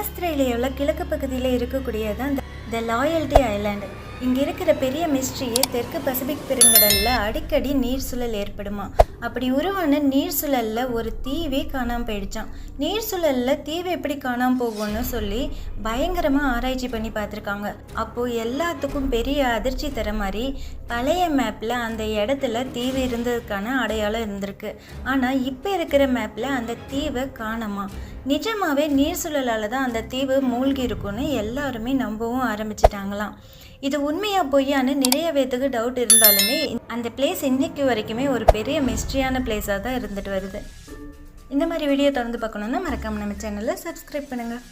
ஆஸ்திரேலியாவில் கிழக்கு பகுதியில் இருக்கக்கூடியதான் த லாயல்டி ஐலாண்டு. இங்கே இருக்கிற பெரிய மிஸ்ட்ரியே தெற்கு பசிபிக் பெருங்கடலில் அடிக்கடி நீர் சுழல் ஏற்படுமா. அப்படி உருவான நீர் சுழலில் ஒரு தீவே காணாமல் போயிடுச்சான். நீர் சுழலில் தீவு எப்படி காணாமல் போகும்னு சொல்லி பயங்கரமாக ஆராய்ச்சி பண்ணி பார்த்துருக்காங்க. அப்போது எல்லாத்துக்கும் பெரிய அதிர்ச்சி தர மாதிரி பழைய மேப்பில் அந்த இடத்துல தீவு இருந்ததுக்கான அடையாளம் இருந்திருக்கு. ஆனால் இப்போ இருக்கிற மேப்பில் அந்த தீவை காணாமா. நிஜமாகவே நீர் சுழலால் தான் அந்த தீவு மூழ்கி இருக்குன்னு எல்லாருமே நம்பவும் ஆரம்பிச்சிட்டாங்களாம். இது உண்மையாக பொய்யான்னு நிறைய பேத்துக்கு டவுட் இருந்தாலுமே அந்த பிளேஸ் இன்றைக்கு வரைக்குமே ஒரு பெரிய மிஸ்ட்ரியான பிளேஸாக தான் இருந்துட்டு வருது. இந்த மாதிரி வீடியோ தொடர்ந்து பார்க்கணுன்னா மறக்காமல் நம்ம சேனலை சப்ஸ்கிரைப் பண்ணுங்கள்.